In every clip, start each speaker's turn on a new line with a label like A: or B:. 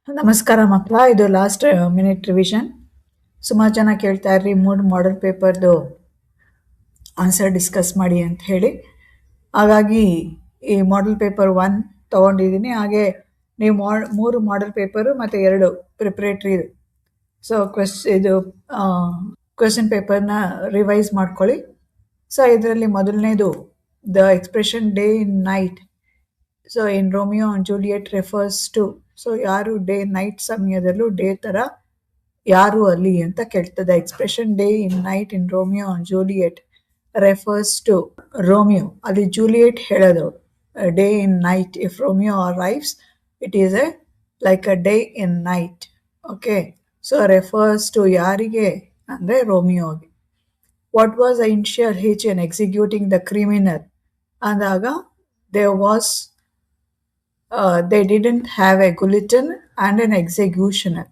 A: ನಮಸ್ಕಾರ ಮಕ್ಕಳ, ಇದು ಲಾಸ್ಟ್ ಮಿನಿಟ್ ರಿವಿಷನ್. ಸುಮಾರು ಜನ ಕೇಳ್ತಾ ಇರ್ರಿ 3 ಮಾಡೆಲ್ ಪೇಪರ್ದು ಆನ್ಸರ್ ಡಿಸ್ಕಸ್ ಮಾಡಿ ಅಂತ ಹೇಳಿ. ಹಾಗಾಗಿ ಈ ಮಾಡೆಲ್ ಪೇಪರ್ 1 ತೊಗೊಂಡಿದ್ದೀನಿ. ಹಾಗೆ ನೀವು 3 ಮಾಡೆಲ್ ಪೇಪರು ಮತ್ತು 2 ಪ್ರಿಪ್ರೇಟ್ರಿ. ಸೊ ಇದು ಕ್ವೆಶನ್ ಪೇಪರ್ನ ರಿವೈಸ್ ಮಾಡ್ಕೊಳ್ಳಿ. ಸೊ ಇದರಲ್ಲಿ ಮೊದಲನೇದು the expression day in night. So in Romeo and Juliet refers to. So ಯಾರು ಡೇ ನೈಟ್ ಸಮಯದಲ್ಲೂ ಡೇ ಥರ ಯಾರು ಅಲ್ಲಿ ಅಂತ ಕೇಳ್ತದೆ. Expression day in night in Romeo and Juliet refers to Romeo. ಅಲ್ಲಿ ಜೂಲಿಯಟ್ ಹೇಳೋದು day in night. If Romeo arrives it is like a day in night. Okay, so refers to ಯಾರಿಗೆ ಅಂದರೆ ರೋಮಿಯೋಗೆ. What was the initial hitch in executing the criminal ಅಂದಾಗ there was they didn't have a guillotine and an executioner.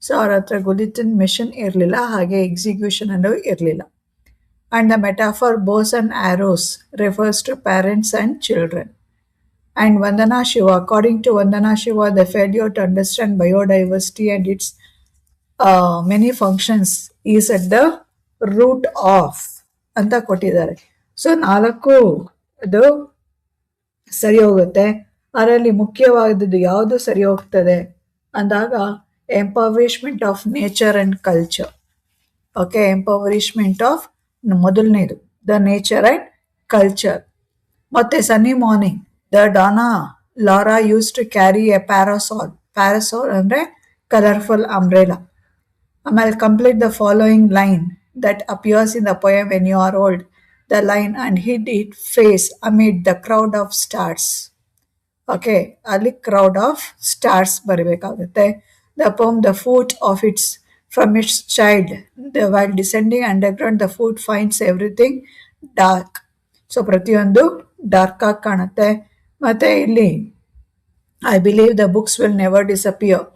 A: So ಅವ್ರ ಹತ್ರ guillotine machine ಇರಲಿಲ್ಲ, ಹಾಗೆ execution ಅನ್ನೋ ಇರಲಿಲ್ಲ. And the metaphor bows and arrows refers to parents and children. And Vandana Shiva, according to Vandana Shiva, the failure to understand biodiversity and its many functions is at the root of ಅಂತ ಕೊಟ್ಟಿದ್ದಾರೆ. So 4 ಅದು ಸರಿ ಹೋಗುತ್ತೆ. ಅದರಲ್ಲಿ ಮುಖ್ಯವಾದದ್ದು ಯಾವುದು ಸರಿ ಹೋಗ್ತದೆ ಅಂದಾಗ impoverishment of nature and culture. Okay, impoverishment of ಮೊದಲನೇದು ದ ನೇಚರ್ ಆ್ಯಂಡ್ ಕಲ್ಚರ್. ಮತ್ತು sunny morning the Dona Laura used to carry a parasol ಅಂದರೆ ಕಲರ್ಫುಲ್ ಅಂಬ್ರೆಲಾ. ಆಮೇಲೆ complete the following line that appears in the poem when you are old. The line and hid it face amid the crowd of stars. Okay, ಅಲ್ಲಿ crowd of stars ಬರಬೇಕಾಗುತ್ತೆ. The poem the foot of its from its child while descending underground the foot finds everything dark. So ಪ್ರತಿಯೊಂದು dark ಆಗಿ ಕಾಣುತ್ತೆ. ಮತ್ತು ಇಲ್ಲಿ I believe the books will never disappear.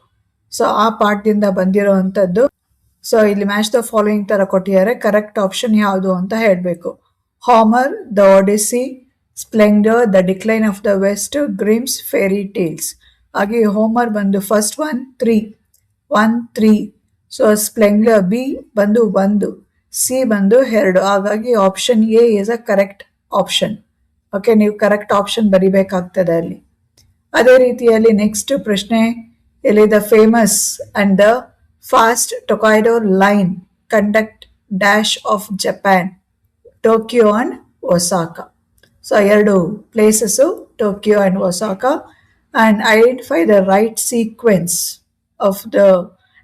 A: So ಆ ಪಾಠದಿಂದ ಬಂದಿರೋ ಅಂಥದ್ದು. ಸೊ ಇಲ್ಲಿ ಮ್ಯಾಚ್ ದ ಫಾಲೋಯಿಂಗ್ ಥರ ಕೊಟ್ಟಿದ್ದಾರೆ. ಕರೆಕ್ಟ್ ಆಪ್ಷನ್ ಯಾವುದು ಅಂತ ಹೇಳಬೇಕು. Homer, the Odyssey, splendour, the decline of the West, Grimm's fairy tales. ಹಾಗೆ ಹೋಮರ್ ಬಂದು ಫಸ್ಟ್ 1 3. ಸೊ ಸ್ಪ್ಲೆಂಡರ್ ಬಿ ಬಂದು 1, ಸಿ ಬಂದು 2. ಹಾಗಾಗಿ option A is a correct option. Okay, ನೀವು ಕರೆಕ್ಟ್ ಆಪ್ಷನ್ ಬರಿಬೇಕಾಗ್ತದೆ ಅಲ್ಲಿ. ಅದೇ ರೀತಿಯಲ್ಲಿ ನೆಕ್ಸ್ಟ್ ಪ್ರಶ್ನೆ ಇಲ್ಲಿ the famous and the fast Tokaido line connect dash of Japan, Tokyo and Osaka. So 2 places Tokyo and Osaka. And identify the right sequence of the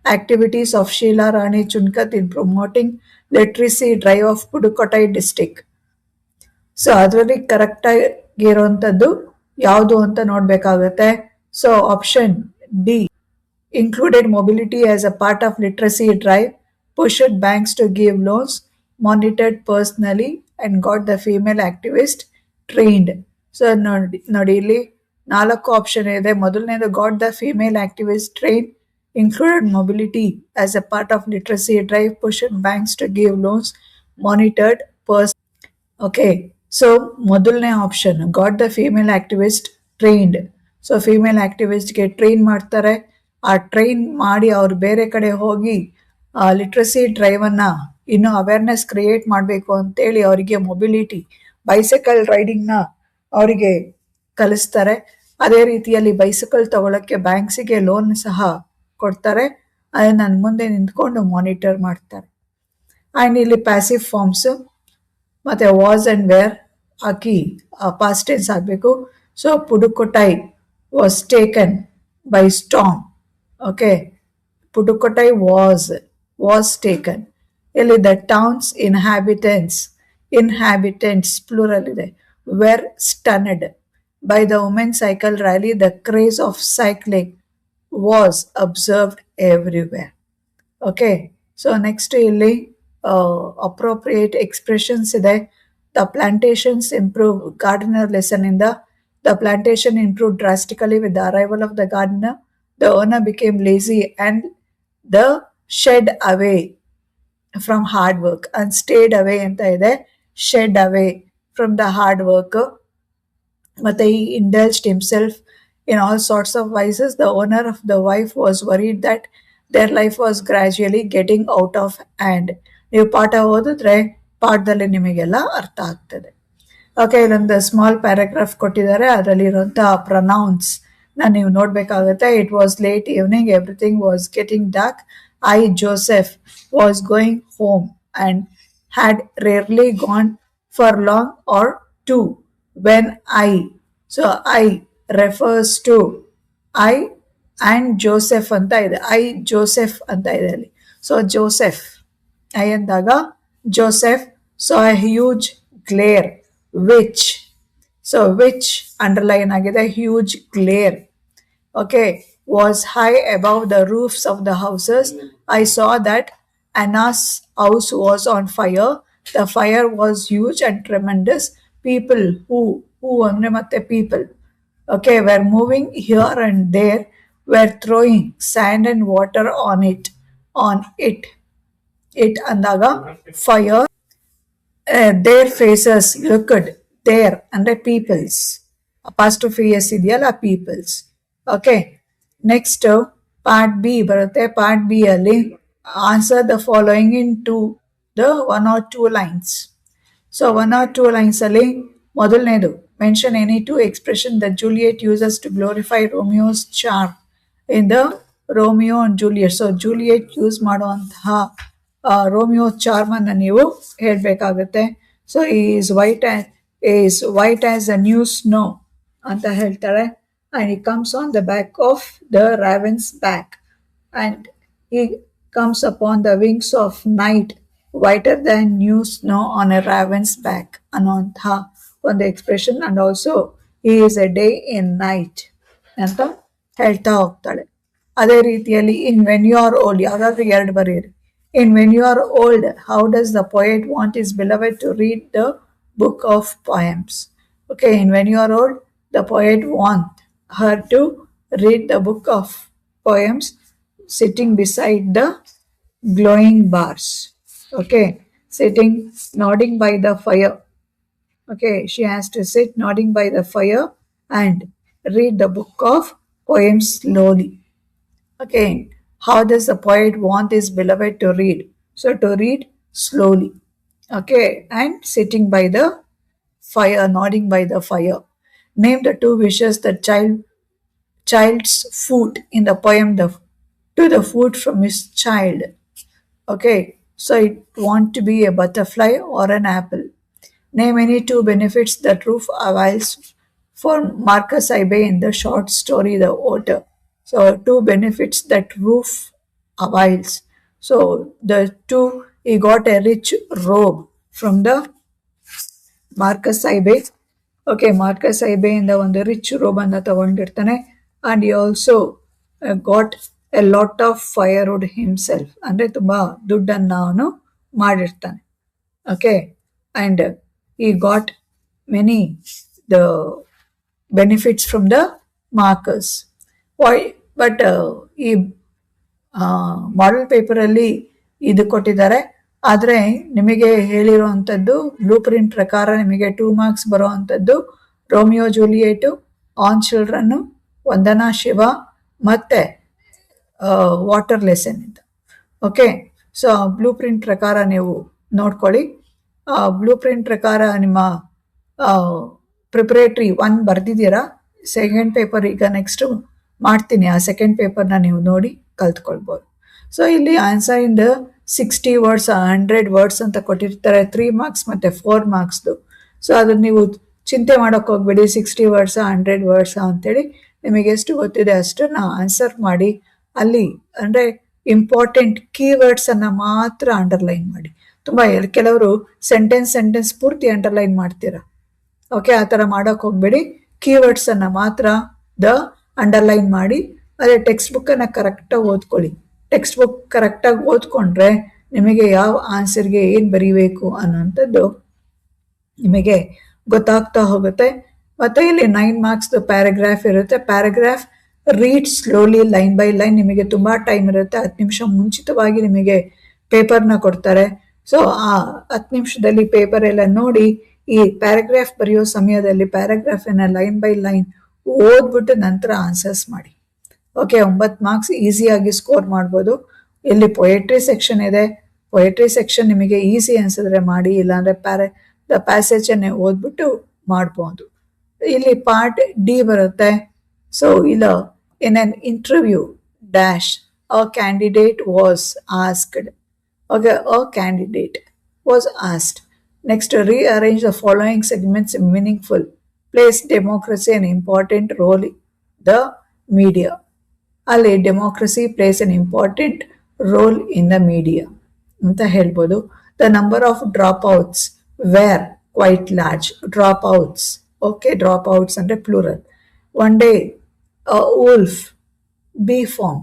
A: activities of Sheela Rani Chunkath in promoting literacy drive of Pudukottai district. So ಅದರಲ್ಲಿ ಕರೆಕ್ಟಾಗಿರುವಂಥದ್ದು ಯಾವುದು ಅಂತ ನೋಡಬೇಕಾಗುತ್ತೆ. So option D included mobility as a part of literacy drive, pushed banks to give loans, monitored personally, and got the female activist trained. So ನೋಡಿ ಇಲ್ಲಿ 4 option ಇದೆ. ಮೊದಲನೇದು got the female activist trained, included mobility as a part of literacy drive, pushed banks to give loans, monitored person. Okay, so ಮೊದಲನೇ option got the female activist trained. So female ಆಕ್ಟಿವಿಸ್ಟ್ಗೆ train ಮಾಡ್ತಾರೆ. ಆ train ಮಾಡಿ ಅವ್ರು ಬೇರೆ ಕಡೆ ಹೋಗಿ literacy ಡ್ರೈವನ್ನು ಇನ್ನೂ ಅವೇರ್ನೆಸ್ ಕ್ರಿಯೇಟ್ ಮಾಡಬೇಕು ಅಂತೇಳಿ ಅವರಿಗೆ ಮೊಬಿಲಿಟಿ ಬೈಸೈಕಲ್ ರೈಡಿಂಗ್ನ ಅವರಿಗೆ ಕಲಿಸ್ತಾರೆ. ಅದೇ ರೀತಿಯಲ್ಲಿ ಬೈಸೈಕಲ್ ತಗೊಳ್ಳೋಕ್ಕೆ ಬ್ಯಾಂಕ್ಸಿಗೆ ಲೋನ್ ಸಹ ಕೊಡ್ತಾರೆ. ಅದನ್ನು ಮುಂದೆ ನಿಂತ್ಕೊಂಡು ಮಾನಿಟರ್ ಮಾಡ್ತಾರೆ. ಆ್ಯಂಡ್ ಇಲ್ಲಿ ಪ್ಯಾಸಿವ್ ಫಾರ್ಮ್ಸು ಮತ್ತು ವಾಸ್ ಆ್ಯಂಡ್ ವೇರ್ ಹಾಕಿ ಪಾಸ್ಟ್ ಟೆನ್ಸ್ ಆಗಬೇಕು. So Pudukottai was taken by storm. Okay, Pudukottai was taken. ಇಲ್ಲಿ ದ ಟೌನ್ಸ್ ಇನ್ಹ್ಯಾಬಿಟೆಂಟ್ಸ್ ಪ್ಲೂರಲ್ ಇದೆ, were stunned by the women cycle rally. The craze of cycling was observed everywhere. Okay, so next ಇಲ್ಲಿ appropriate expressions ಇದೆ. The plantations improve gardener ಲೆಸನ್ನಿಂದ the plantation improve drastically with the arrival of the gardener. The owner became lazy and the shed away from hard work. And stayed away ಅಂತ ಇದೆ, shed away from the hard work. ಮತ್ತು he indulged himself In all sorts of vices, the owner of the wife was worried that their life was gradually getting out of hand. ನೀವು ಪಾಠ ಓದಿದ್ರೆ ಪಾಠದಲ್ಲಿ ನಿಮಗೆಲ್ಲ ಅರ್ಥ ಆಗ್ತದೆ. ಓಕೆ, ಇಲ್ಲೊಂದು small paragraph ಕೊಟ್ಟಿದ್ದಾರೆ, ಅದರಲ್ಲಿರುವಂತಹ ಪ್ರನೌನ್ಸ್ ನೀವು ನೋಡ್ಬೇಕಾಗುತ್ತೆ. It was late evening, everything was getting dark. I Joseph was going home and had rarely gone for long or two when I, so I refers to I and Joseph ಅಂತ ಇದೆ. I Joseph ಅಂತ ಇದೆ ಅಲ್ಲಿ. So Joseph I ಅಂದಾಗ Joseph so a huge glare which, so which underline ಆಗಿದೆ, huge glare, okay, was high above the roofs of the houses. I saw that Anna's house was on fire. The fire was huge and tremendous. People who andre matte people, okay, were moving here and there, were throwing sand and water on it. It andaga fire. Their faces looked, there andre peoples, apostrophe s idiyalla, peoples. Okay, next part B ಬರುತ್ತೆ. Part B ಅಲ್ಲಿ answer the following in to the 1 or 2 lines. So 1 or 2 lines ಅಲ್ಲಿ ಮೊದಲನೇದು, mention any two expression the Juliet uses to glorify Romeo's charm in the Romeo and Juliet. So Juliet use ಮಾಡುವಂತಹ Romeo charm ಅನ್ನು ನೀವು ಹೇಳಬೇಕಾಗುತ್ತೆ. So is white as a new snow ಅಂತ ಹೇಳ್ತಾರೆ. And he comes on the back of the raven's back, and he comes upon the wings of night, whiter than new snow on a raven's back ಅನ್ನುವಂತಹ ಒಂದು expression. And also he is a day in night ಅಂತ ಹೇಳ್ತಾ ಹೋಗ್ತಾಳೆ. ಅದೇ ರೀತಿಯಲ್ಲಿ in when you are old, ಯಾವ್ದಾದ್ರು ಎರಡು ಬರೀರಿ. In when you are old, how does the poet want his beloved to read the book of poems. Okay, in when you are old, the poet want her to read the book of poems sitting beside the glowing bars. Okay, sitting, nodding by the fire. Okay, she has to sit nodding by the fire and read the book of poems slowly. Okay, how does the poet want his beloved to read? So to read slowly. Okay, and sitting by the fire, nodding by the fire. Name the 2 wishes that child's food in the poem to the food from his child. Okay, so it want to be a butterfly or an apple. Name any 2 benefits that roof avails for Marcus Abbey in the short story The Otter. So 2 benefits that roof avails. So the 2, he got a rich robe from the Marcus Abbey. Okay, Marcus ಐಬೆಯಿಂದ ಒಂದು rich robe ಅನ್ನು ತಗೊಂಡಿರ್ತಾನೆ. And he also got a lot of firewood himself, ಅಂದರೆ ತುಂಬ ದುಡ್ಡನ್ನು ಅವನು ಮಾಡಿರ್ತಾನೆ. Okay, and he got many the benefits from the Marcus. But ಈ ಮಾಡೆಲ್ ಪೇಪರಲ್ಲಿ ಇದು ಕೊಟ್ಟಿದ್ದಾರೆ. ಆದರೆ ನಿಮಗೆ ಹೇಳಿರುವಂಥದ್ದು ಬ್ಲೂ ಪ್ರಿಂಟ್ ಪ್ರಕಾರ ನಿಮಗೆ 2 marks ಬರುವಂಥದ್ದು ರೋಮಿಯೋ ಜೂಲಿಯೇಟು, ಆನ್ ಚಿಲ್ಡ್ರನ್ನು, ವಂದನಾ ಶಿವ ಮತ್ತು ವಾಟರ್ ಲೆಸನ್ ಇಂದ. ಓಕೆ, ಸೊ ಬ್ಲೂ ಪ್ರಿಂಟ್ ಪ್ರಕಾರ ನೀವು ನೋಡ್ಕೊಳ್ಳಿ. ಬ್ಲೂ ಪ್ರಿಂಟ್ ಪ್ರಕಾರ ನಿಮ್ಮ ಪ್ರಿಪ್ರೇಟ್ರಿ 1 ಬರೆದಿದ್ದೀರಾ. ಸೆಕೆಂಡ್ ಪೇಪರ್ ಈಗ ನೆಕ್ಸ್ಟ್ ಮಾಡ್ತೀನಿ, ಆ ಸೆಕೆಂಡ್ ಪೇಪರ್ನ ನೀವು ನೋಡಿ ಕಲ್ತ್ಕೊಳ್ಬೋದು. ಸೊ ಇಲ್ಲಿ ಆನ್ಸರ್ ಇಂದ 60 words 100 words ಅಂತ ಕೊಟ್ಟಿರ್ತಾರೆ, 3 marks ಮತ್ತು 4 marks. ಸೊ ಅದನ್ನು ನೀವು ಚಿಂತೆ ಮಾಡೋಕ್ಕೆ ಹೋಗ್ಬೇಡಿ, 60 words 100 words ಅಂತೇಳಿ ನಿಮಗೆ ಎಷ್ಟು ಗೊತ್ತಿದೆ ಅಷ್ಟನ್ನು ಆನ್ಸರ್ ಮಾಡಿ. ಅಲ್ಲಿ ಅಂದರೆ ಇಂಪಾರ್ಟೆಂಟ್ ಕೀವರ್ಡ್ಸನ್ನು ಮಾತ್ರ ಅಂಡರ್ಲೈನ್ ಮಾಡಿ. ತುಂಬ ಕೆಲವರು ಸೆಂಟೆನ್ಸ್ ಪೂರ್ತಿ ಅಂಡರ್ಲೈನ್ ಮಾಡ್ತೀರಾ. ಓಕೆ, ಆ ಥರ ಮಾಡೋಕ್ಕೆ ಹೋಗ್ಬೇಡಿ. ಕೀವರ್ಡ್ಸನ್ನು ಮಾತ್ರ ಅಂಡರ್ಲೈನ್ ಮಾಡಿ. ಅದೇ ಟೆಕ್ಸ್ಟ್ ಬುಕ್ಕನ್ನು ಕರೆಕ್ಟಾಗಿ ಓದ್ಕೊಳ್ಳಿ. ಟೆಕ್ಸ್ಟ್ ಬುಕ್ ಕರೆಕ್ಟಾಗಿ ಓದ್ಕೊಂಡ್ರೆ ನಿಮಗೆ ಯಾವ ಆನ್ಸರ್ಗೆ ಏನು ಬರೀಬೇಕು ಅನ್ನೋಂಥದ್ದು ನಿಮಗೆ ಗೊತ್ತಾಗ್ತಾ ಹೋಗುತ್ತೆ. ಮತ್ತು ಇಲ್ಲಿ 9 marks ಪ್ಯಾರಾಗ್ರಾಫ್ ಇರುತ್ತೆ. Paragraph read slowly, line by line. ನಿಮಗೆ ತುಂಬ ಟೈಮ್ ಇರುತ್ತೆ, 10 ನಿಮಿಷ ಮುಂಚಿತವಾಗಿ ನಿಮಗೆ ಪೇಪರ್ನ ಕೊಡ್ತಾರೆ. ಸೊ ಆ 10 ನಿಮಿಷದಲ್ಲಿ ಪೇಪರ್ ಎಲ್ಲ ನೋಡಿ ಈ ಪ್ಯಾರಾಗ್ರಾಫ್ ಬರೆಯೋ ಸಮಯದಲ್ಲಿ ಪ್ಯಾರಾಗ್ರಾಫನ್ನು ಲೈನ್ ಬೈ ಲೈನ್ ಓದ್ಬಿಟ್ಟು ನಂತರ ಆನ್ಸರ್ಸ್ ಮಾಡಿ. ಓಕೆ, 9 ಮಾರ್ಕ್ಸ್ ಈಸಿಯಾಗಿ ಸ್ಕೋರ್ ಮಾಡ್ಬೋದು. ಇಲ್ಲಿ ಪೊಯೆಟ್ರಿ ಸೆಕ್ಷನ್ ಇದೆ. ಪೊಯೆಟ್ರಿ ಸೆಕ್ಷನ್ ನಿಮಗೆ ಈಸಿ ಅನ್ಸಿದ್ರೆ ಮಾಡಿ, ಇಲ್ಲಾಂದ್ರೆ ದ ಪ್ಯಾಸೇಜನ್ನೇ ಓದ್ಬಿಟ್ಟು ಮಾಡ್ಬೋದು. ಇಲ್ಲಿ ಪಾರ್ಟ್ ಡಿ ಬರುತ್ತೆ. ಸೊ ಇಲ್ಲ, in an interview dash a candidate was asked. Okay, a candidate was asked. Next, rearrange the following segments meaningful. Place democracy an important role in the media. ಅಲ್ಲಿ democracy plays an important role in the media ಅಂತ ಹೇಳ್ಬೋದು. The number of dropouts were quite large. Dropouts, okay, dropouts ಅಂದರೆ plural. One day wolf, bee form,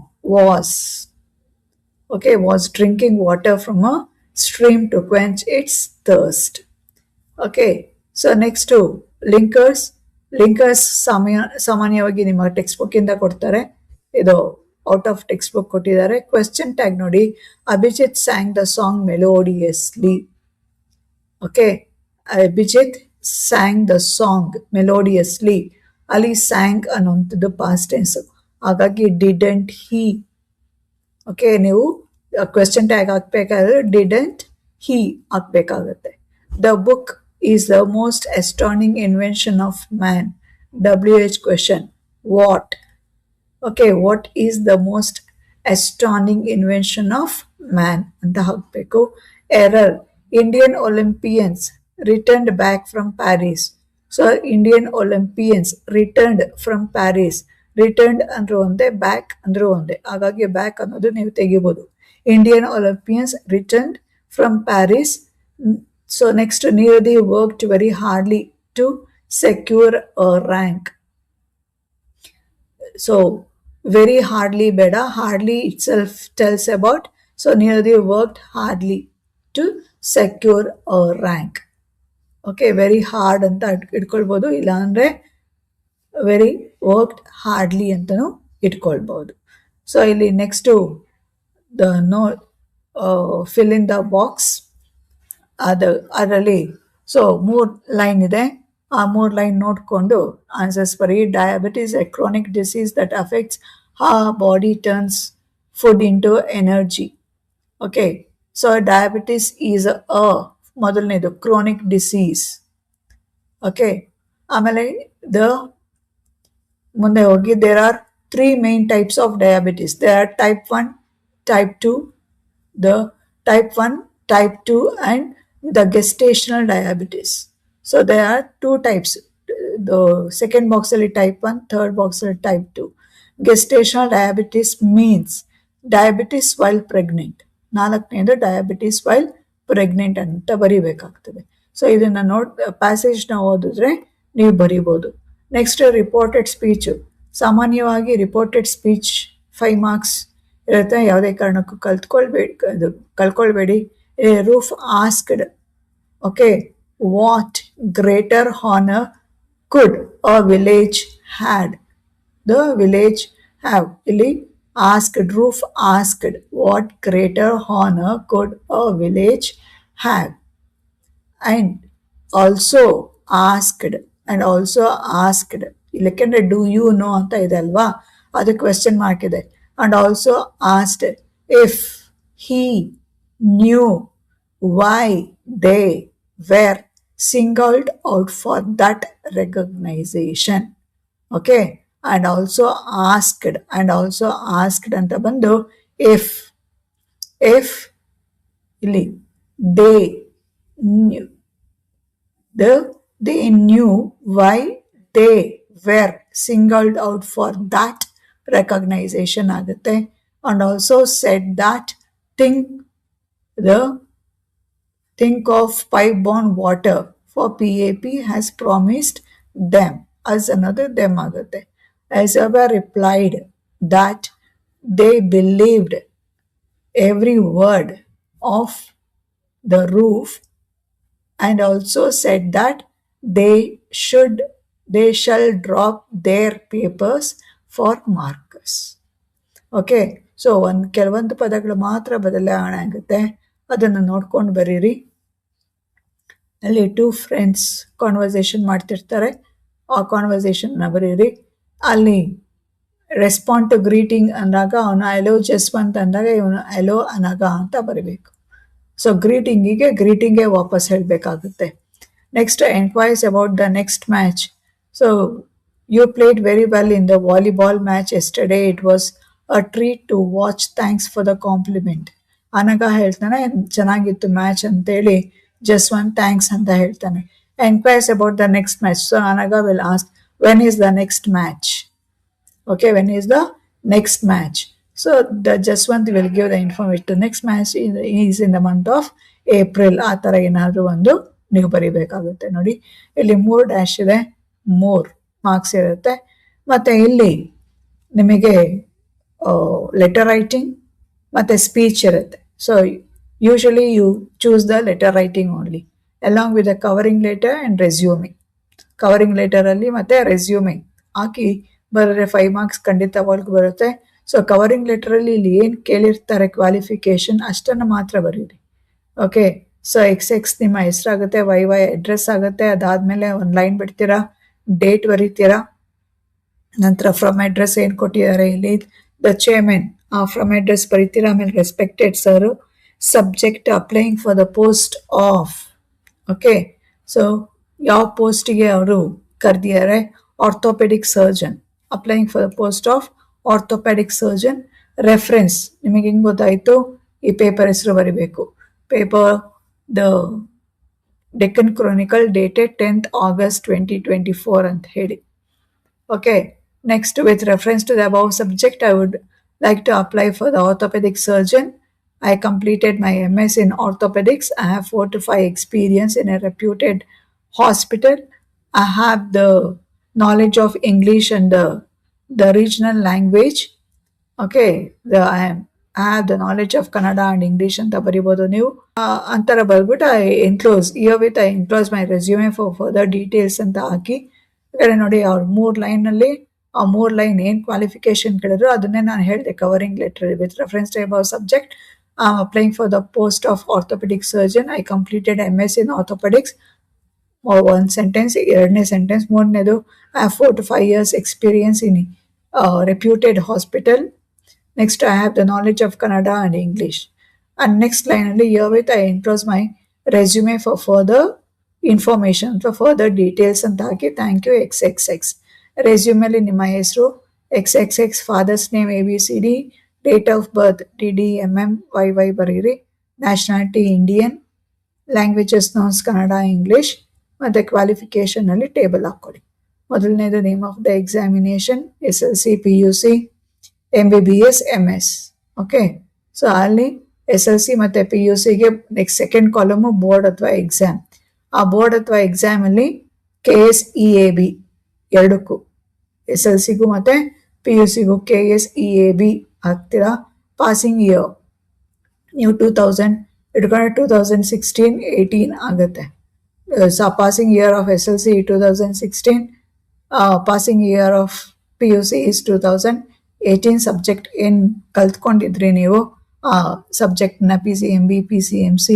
A: was drinking water from a stream to quench its thirst. Okay, so next to linkers ಸಾಮಾನ್ಯವಾಗಿ ನಿಮ್ಮ text book ಇಂದ ಕೊಡ್ತಾರೆ. ಇದು out of text book ಕೊಟ್ಟಿದ್ದಾರೆ. Question tag ನೋಡಿ, Abhijit sang the song melodiously. Okay, Abhijit sang the song melodiously. ಅಲ್ಲಿ sang ಅನ್ನುವಂಥದ್ದು past tense, ಹಾಗಾಗಿ ಡಿಡೆಂಟ್ ಹಿ. ಓಕೆ, ನೀವು ಕ್ವೆಶ್ಚನ್ ಟ್ಯಾಗ್ ಹಾಕ್ಬೇಕಾದ್ರೆ ಡಿಡೆಂಟ್ ಹಿ ಹಾಕ್ಬೇಕಾಗತ್ತೆ. The book is the most astounding invention of man. WH question, what? Okay, what is the most astounding invention of man ಅಂತ ಹಾಕಬೇಕು. Error, Indian Olympians returned back from Paris. So Indian Olympians returned from Paris. Returned ಅಂದ್ರೂ ಒಂದೇ, back ಅಂದ್ರೂ ಒಂದೇ, ಹಾಗಾಗಿ back ಅನ್ನೋದು ನೀವು ತೆಗಿಬೋದು. Indian Olympians returned from Paris. So next, Niradi worked very hardly to secure a rank. So very hardly beda, hardly itself tells about. So Niradi worked hardly to secure a rank. Okay, very hard anta idkolbodu, illa andre very worked hardly antanu idkolbodu. So illi next to the fill in the box. ಅದರಲ್ಲಿ so 3 line ಇದೆ. ಆ 3 line ನೋಡಿಕೊಂಡು answers ಬರೀ. Diabetes a chronic disease that affects how body turns food into energy. Okay, so diabetes is ಮೊದಲನೇದು chronic disease. Okay, ಆಮೇಲೆ ಮುಂದೆ ಹೋಗಿ there are 3 main types of diabetes. They are type 1, type 2, the type 1, type 2 and the gestational diabetes. So there are 2 types. The second box ಅಲ್ಲಿ type 1, third box ಅಲ್ಲಿ type 2. Gestational diabetes means diabetes while pregnant. 4ನೇದು diabetes while pregnant ಅಂತ ಬರಿಬೇಕಾಗ್ತದೆ. So ಇದನ್ನ ಪ್ಯಾಸೇಜ್ನ ಓದಿದ್ರೆ ನೀವು ಬರಿಬೋದು. Next, reported speech. ಸಾಮಾನ್ಯವಾಗಿ reported speech 5 marks ಇರುತ್ತೆ. ಯಾವುದೇ ಕಾರಣಕ್ಕೂ ಕಳ್ಕೊಳ್ಬೇಡಿ. Roof asked, okay, what greater honor could a village had? The village have. Illi asked, Roof asked, what greater honor could a village have? And also asked, ಇಲ್ಲಕ್ಕಂದ್ರೆ do you know ಅಂತ ಇದೆ ಅಲ್ವಾ, ಅದು question mark ಇದೆ. And also asked if he knew why they were singled out for that recognition. Okay, and also asked ಅಂತ ಬಂದು if ಇಲ್ಲಿ they knew why they were singled out for that recognition ಆಗುತ್ತೆ. And also said that think of pipe-borne water for PAP has promised them as another them ಆಗುತ್ತೆ. As ever replied that they believed every word of the roof and also said that they shall drop their papers for markers. Okay, so ಕೆಲವೊಂದು ಪದಗಳು ಮಾತ್ರ ಬದಲಾವಣೆ ಆಗುತ್ತೆ, ಅದನ್ನು ನೋಡ್ಕೊಂಡು ಬರೀರಿ. ಅಲ್ಲಿ 2 ಫ್ರೆಂಡ್ಸ್ ಕಾನ್ವರ್ಸೇಷನ್ ಮಾಡ್ತಿರ್ತಾರೆ, ಆ ಕಾನ್ವರ್ಸೇಷನ್ನ ಬರೀರಿ. ಅಲ್ಲಿ ರೆಸ್ಪಾಂಡ್ ಟು ಗ್ರೀಟಿಂಗ್ ಅಂದಾಗ ಅವನು ಐಲೋ ಜಸ್ವಂತ್ ಅಂದಾಗ ಇವನು ಐಲೋ ಅನಗ ಅಂತ ಬರೀಬೇಕು. ಸೊ ಗ್ರೀಟಿಂಗ್ಗೆ ವಾಪಸ್ ಹೇಳಬೇಕಾಗುತ್ತೆ. Next enquires about the next match. So you played very well in the volleyball match yesterday. It was a treat to watch. Thanks for the compliment. Anagha ಹೇಳ್ತಾನೆ ಚೆನ್ನಾಗಿತ್ತು ಮ್ಯಾಚ್ ಅಂತೇಳಿ ಜಸ್ವಂತ್ ಥ್ಯಾಂಕ್ಸ್ ಅಂತ ಹೇಳ್ತಾನೆ. Enquires about the next match. So Anagha will ask when is the next match. Okay, when is the next match? So the Jaswant will give the information. The next match is in the month of April. ಆ ಥರ ಏನಾದರೂ ಒಂದು ನೀವು ಬರಿಬೇಕಾಗುತ್ತೆ. ನೋಡಿ ಇಲ್ಲಿ 3 dash ಇದೆ, 3 marks ಇರುತ್ತೆ. ಮತ್ತು ಇಲ್ಲಿ ನಿಮಗೆ ಲೆಟರ್ ರೈಟಿಂಗ್ ಮತ್ತು ಸ್ಪೀಚ್ ಇರುತ್ತೆ. So usually you choose the letter writing only along with the covering letter and resuming. Covering ಲೆಟರಲ್ಲಿ ಮತ್ತು ರೆಸ್ಯೂಮಿಂಗ್ ಹಾಕಿ ಬರೆದ್ರೆ 5 ಮಾರ್ಕ್ಸ್ ಖಂಡಿತವಾಗ್ಲೂ ಬರುತ್ತೆ. ಸೊ ಕವರಿಂಗ್ ಲೆಟರಲ್ಲಿ ಇಲ್ಲಿ ಏನು ಕೇಳಿರ್ತಾರೆ ಕ್ವಾಲಿಫಿಕೇಶನ್ ಅಷ್ಟನ್ನು ಮಾತ್ರ ಬರೀರಿ. ಓಕೆ, ಸೊ XX ನಿಮ್ಮ ಹೆಸರಾಗುತ್ತೆ, YY ಅಡ್ರೆಸ್ ಆಗುತ್ತೆ. ಅದಾದಮೇಲೆ ಒಂದು ಲೈನ್ ಬಿಡ್ತೀರಾ, ಡೇಟ್ ಬರೀತೀರಾ. ನಂತರ ಫ್ರಮ್ ಅಡ್ರೆಸ್ ಏನು ಕೊಟ್ಟಿದ್ದಾರೆ ಇಲ್ಲಿ ದ ಚೇರ್ಮನ್, ಆ ಫ್ರಮ್ ಅಡ್ರೆಸ್ ಬರೀತೀರಾ. ಆಮೇಲೆ respected sir, subject applying for the post of. Okay, so ಯಾವ ಪೋಸ್ಟಿಗೆ ಅವರು ಕರೆದಿದ್ದಾರೆ? Orthopaedic surgeon. Applying for the post of orthopaedic surgeon. Reference ನಿಮಗೆ ಹೆಂಗೆ ಗೊತ್ತಾಯಿತು? ಈ ಪೇಪರ್ ಹೆಸರು ಬರೀಬೇಕು. Paper the Deccan Chronicle dated 10th August 2024 ಅಂತ ಹೇಳಿ. Okay, next with reference to the above subject I would like to apply for the orthopaedic surgeon. I completed my MS in orthopedics. I have 4 to 5 experience in a reputed hospital. I have the knowledge of English and the regional language. Okay, I have the knowledge of Kannada and English ಅಂತ ಬರಿಬೋದು ನೀವು. ಅಂತರ ಬರ್ಬಿಟ್ಟು I enclose my resume for further details ಅಂತ ಹಾಕಿ. ನೋಡಿ ಅವ್ರು 3 ಲೈನಲ್ಲಿ ಆ 3 line ಏನು ಕ್ವಾಲಿಫಿಕೇಶನ್ ಕೇಳಿದ್ರು ಅದನ್ನೇ ನಾನು ಹೇಳಿದೆ covering letter with reference to above subject. I'm applying for the post of orthopedic surgeon. I completed MS in orthopedics. One sentence. ಎರಡನೇ ಸೆಂಟೆನ್ಸ್. ಮೂರನೇದು I have 4 to 5 years experience in reputed hospital. Next, I have the knowledge of Kannada and English. And next line only herewith I enclose my resume for further information, for further details ಅಂತ ಹಾಕಿ thank you XXX. ರೆಸ್ಯೂಮೆಲಿ ನಿಮ್ಮ ಹೆಸರು XXX, father's name ABCD, date of birth DDMMYY ಬರೀರಿ. Nationality Indian, languages knowns Kannada English, ಮತ್ತು ಕ್ವಾಲಿಫಿಕೇಷನಲ್ಲಿ table ಹಾಕ್ಕೊಳ್ಳಿ. ಮೊದಲನೇದು name of the examination SLC, PUC, MBBS, MS. Okay, so ಅಲ್ಲಿ SLC ಮತ್ತು PUCಗೆ ನೆಕ್ಸ್ಟ್ ಸೆಕೆಂಡ್ ಕಾಲಮು ಬೋರ್ಡ್ ಅಥವಾ ಎಕ್ಸಾಮ್. ಆ ಬೋರ್ಡ್ ಅಥವಾ ಎಕ್ಸಾಮಲ್ಲಿ KSEAB ಎರಡಕ್ಕೂ SLCಗೂ ಮತ್ತು PUCಗೂ KSEAB ಹಾಕ್ತೀರಾ. ಪಾಸಿಂಗ್ ಇಯರ್ ನೀವು 2000 ಇಟ್ಕೊಂಡ್ರೆ 2016-18 ಆಗುತ್ತೆ. So passing year of SLC 2016, passing year of PUC is 2018. Subject ಏನು ಕಲ್ತ್ಕೊಂಡಿದ್ರಿ ನೀವು ಆ ಸಬ್ಜೆಕ್ಟ್ನ PCMB, PCMC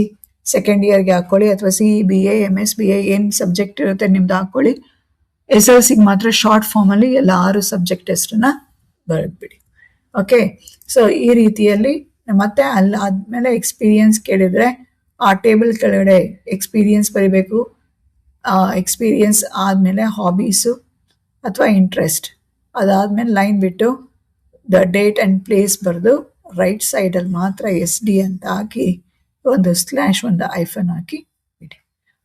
A: ಸೆಕೆಂಡ್ ಇಯರ್ಗೆ ಹಾಕ್ಕೊಳ್ಳಿ, ಅಥವಾ CEBA, MSBA ಏನು ಸಬ್ಜೆಕ್ಟ್ ಇರುತ್ತೆ ನಿಮ್ದು ಹಾಕ್ಕೊಳ್ಳಿ. SLCಗೆ ಮಾತ್ರ ಶಾರ್ಟ್ ಫಾರ್ಮಲ್ಲಿ ಎಲ್ಲ 6 ಸಬ್ಜೆಕ್ಟ್ ಹೆಸರನ್ನ ಬರೆದ್ಬಿಡಿ. ಓಕೆ, ಸೊ ಈ ರೀತಿಯಲ್ಲಿ ಮತ್ತೆ ಅಲ್ಲಾದಮೇಲೆ ಎಕ್ಸ್ಪೀರಿಯನ್ಸ್ ಕೇಳಿದರೆ ಆ ಟೇಬಲ್ ಕೆಳಗಡೆ ಎಕ್ಸ್ಪೀರಿಯನ್ಸ್ ಬರೀಬೇಕು. ಎಕ್ಸ್ಪೀರಿಯನ್ಸ್ ಆದಮೇಲೆ ಹಾಬೀಸು ಅಥವಾ ಇಂಟ್ರೆಸ್ಟ್, ಅದಾದಮೇಲೆ ಲೈನ್ ಬಿಟ್ಟು ದ ಡೇಟ್ ಆ್ಯಂಡ್ ಪ್ಲೇಸ್ ಬರೆದು ರೈಟ್ ಸೈಡಲ್ಲಿ ಮಾತ್ರ SD ಅಂತ ಹಾಕಿ ಒಂದು ಸ್ಲ್ಯಾಶ್ ಒಂದು ಐಫನ್ ಹಾಕಿ ಬಿಡಿ.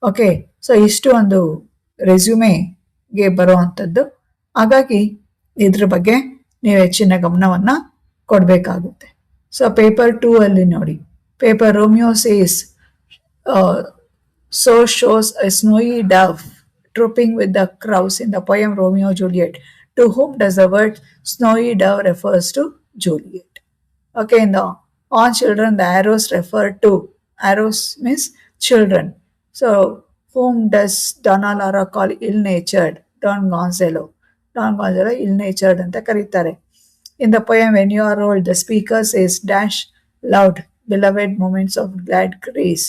A: ಓಕೆ, ಸೊ ಇಷ್ಟು ಒಂದು ರೆಸ್ಯೂಮೆಗೆ ಬರುವಂಥದ್ದು. ಹಾಗಾಗಿ ಇದ್ರ ಬಗ್ಗೆ ನೀವು ಹೆಚ್ಚಿನ ಗಮನವನ್ನು ಕೊಡಬೇಕಾಗುತ್ತೆ. ಸೊ ಪೇಪರ್ 2 ಅಲ್ಲಿ ನೋಡಿ, paper Romeo says so shows a snowy dove trooping with the crows in the poem Romeo Juliet. To whom does the word snowy dove refers to? Juliet. Okay, in the on children the arrows refer to. Arrows means children. So whom does Donna Lara call ill-natured? Don Gonzalo ill-natured ಅಂತ ಕರೀತಾರೆ. In the poem When You Are Old, the speaker says dash loud beloved moments of glad grace.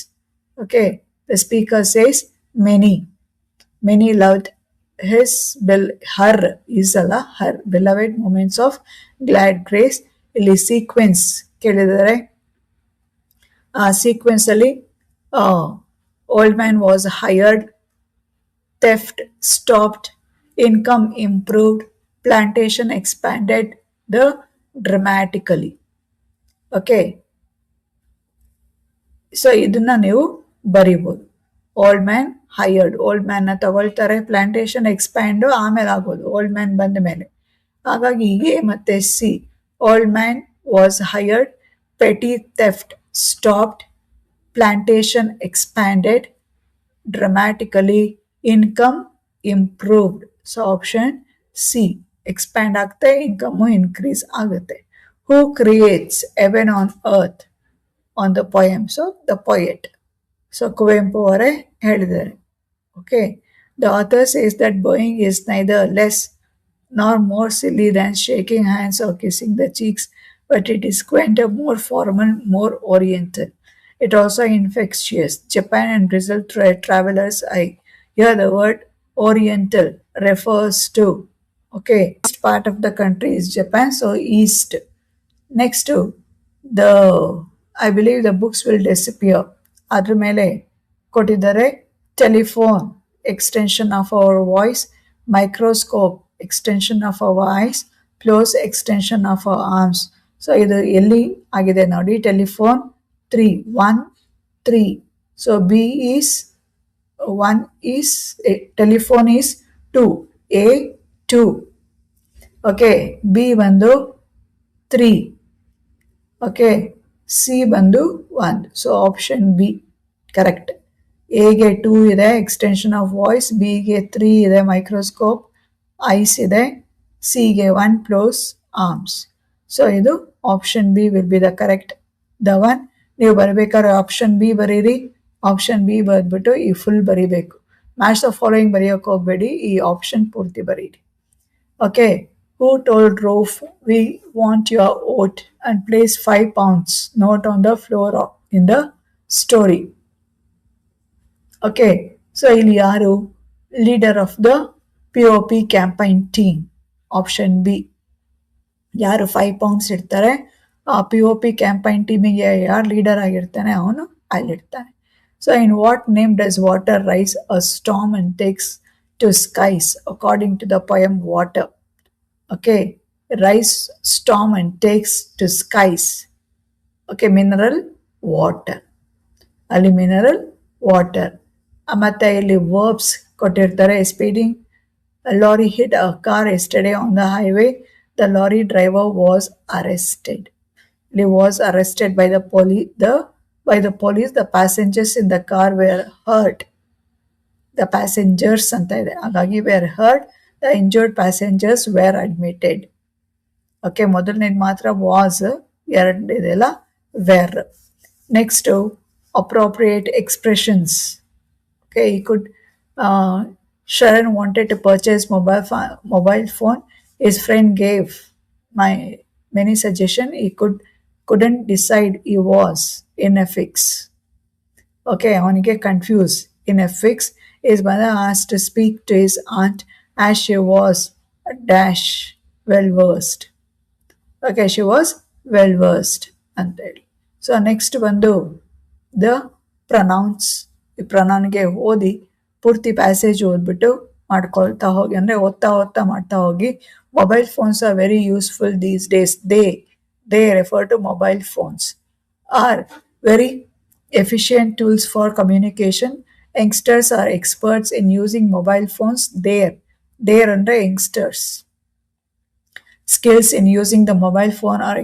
A: Okay, the speaker says many loved his her is ಅಲ್ಲ her beloved moments of glad grace. ಇಲ್ಲಿ sequence ಕೇಳಿದರೆ ಆ sequence ಅಲ್ಲಿ old man was hired, theft stopped, income improved, plantation expanded the dramatically. Okay, so ಇದನ್ನ ನೀವು ಬರಿಬೋದು. Old man hired, old man ನ ತಗೊಳ್ತಾರೆ, ಪ್ಲಾಂಟೇಶನ್ ಎಕ್ಸ್ಪ್ಯಾಂಡ್ ಆಮೇಲೆ ಆಗೋದು ಓಲ್ಡ್ ಮ್ಯಾನ್ ಬಂದ ಮೇಲೆ. ಹಾಗಾಗಿ ಎ ಮತ್ತೆ C, old man was hired, petty theft stopped, plantation expanded dramatically, income improved. So option C, expand ಆಗುತ್ತೆ, ಇನ್ಕಮ್ ಇನ್ಕ್ರೀಸ್ ಆಗುತ್ತೆ. Who creates heaven on earth on the poems of the poet. So Kuvempu ಅವರೇ ಹೇಳಿದ್ದಾರೆ. Okay, the author says that boying is neither less nor more silly than shaking hands or kissing the cheeks, but it is quainter, more formal, more oriental. It also infectious. Japan and Brazil travelers, I hear the word oriental refers to. Okay, east part of the country is Japan, so east. Next to the, I believe the books will disappear. ಅದ್ರ ಮೇಲೆ ಕೊಟ್ಟಿದ್ದಾರೆ telephone extension of our voice, microscope extension of our eyes, clothes extension of our arms. So ಇದು ಎಲ್ಲಿ ಆಗಿದೆ ನೋಡಿ, telephone 3 1 3. So B is 1 is telephone is 2, A 2. Okay, B ಬಂದು 3. Okay, C ಬಂದು 1. So option B correct. ಎಗೆ 2 ಇದೆ extension of voice, ಬಿಗೆ 3 ಇದೆ ಮೈಕ್ರೋಸ್ಕೋಪ್, ಐಸ್ ಇದೆ, ಸಿಗೆ 1 ಪ್ಲಸ್ ಆರ್ಮ್ಸ್. ಸೊ ಇದು option B will be the correct the one. ನೀವು ಬರಬೇಕಾದ್ರೆ ಆಪ್ಷನ್ ಬಿ ಬರೀರಿ, ಆಪ್ಷನ್ ಬಿ ಬರೆದ್ಬಿಟ್ಟು ಈ ಫುಲ್ ಬರೀಬೇಕು. ಮ್ಯಾಚ್ ದ ಫಾಲೋಯಿಂಗ್ ಬರೆಯೋಕೆ ಹೋಗಬೇಡಿ, ಈ ಆಪ್ಷನ್ ಪೂರ್ತಿ ಬರೀರಿ. Okay, who told Rolf we want your vote and place 5 pounds note on the floor in the story. Okay, so ಇಲ್ಲಿ ಯಾರು leader of the POP campaign team? Option B. ಯಾರು 5 pounds ಇಡ್ತಾರೆ ಆ POP campaign ಟೀಮಿಗೆ ಯಾರು leader ಆಗಿರ್ತಾನೆ ಅವನು ಅಲ್ಲಿರ್ತಾನೆ. So in what name does water rise a storm and takes to skies according to the poem water? Okay, rise, storm and takes to skies. Okay, mineral water. Ali mineral water. ಮತ್ತೆ ಇಲ್ಲಿ verbs ಕೊಟ್ಟಿರ್ತಾರೆ. Speeding, a lorry hit a car yesterday on the highway. The lorry driver was arrested. He was arrested by the police. The passengers in the car were hurt. The passengers ಅಂತ ಇದೆ, ಹಾಗಾಗಿ were hurt. The injured passengers were admitted. Okay, ಮೊದಲನೇದು ಮಾತ್ರ was, ಎರಡನೇದೆಲ್ಲ were. Next appropriate expressions. Okay, he could Sharon wanted to purchase mobile phone. His friend gave many suggestion. He couldn't decide. He was in a fix. Okay, ಅವನಿಗೆ confuse, in a fix. His mother asked to speak to his aunt as she was dash well versed. Okay, she was well versed ಅಂತ ಹೇಳಿ. So next ಬಂದು the pronouns. ಈ ಪ್ರನೌನ್ಗೆ ಓದಿ ಪೂರ್ತಿ passage ಓದ್ಬಿಟ್ಟು ಮಾಡ್ಕೊಳ್ತಾ ಹೋಗಿ, ಅಂದರೆ ಓದ್ತಾ ಮಾಡ್ತಾ ಹೋಗಿ. Mobile phones are very useful these days. They refer to mobile phones are very efficient tools for communication. Youngsters are experts in using mobile phones. There under youngsters. Skills in using the mobile phone are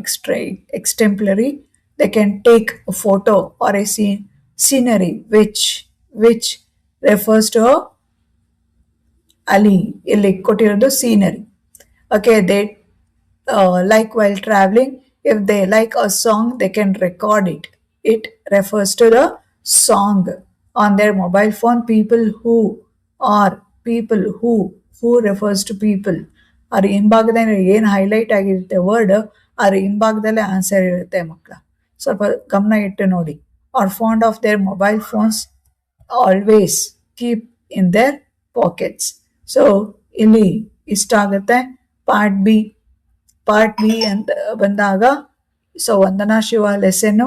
A: exemplary. They can take a photo or a scenery which refers to Ali. ಇಲ್ಲಿ ಕೊಟ್ಟಿರೋದು scenery. Okay, they like while traveling. If they like a song, they can record it. It refers to the song on their mobile phone. People who refers to people. ಅವ್ರ ಹಿಂಭಾಗದಲ್ಲಿ ಏನು highlight ಆಗಿರುತ್ತೆ word, ಅವ್ರ ಹಿಂಭಾಗದಲ್ಲೇ answer ಇರುತ್ತೆ ಮಕ್ಕಳ. ಸ್ವಲ್ಪ ಗಮನ ಇಟ್ಟು ನೋಡಿ. Are fond of their mobile phones, always keep in their pockets. So ಇಲ್ಲಿ ಇಷ್ಟ ಆಗುತ್ತೆ. ಪಾರ್ಟ್ ಬಿ ಅಂತ ಬಂದಾಗ, ಸೊ ವಂದನಾ ಶಿವ ಲೆಸನ್ನು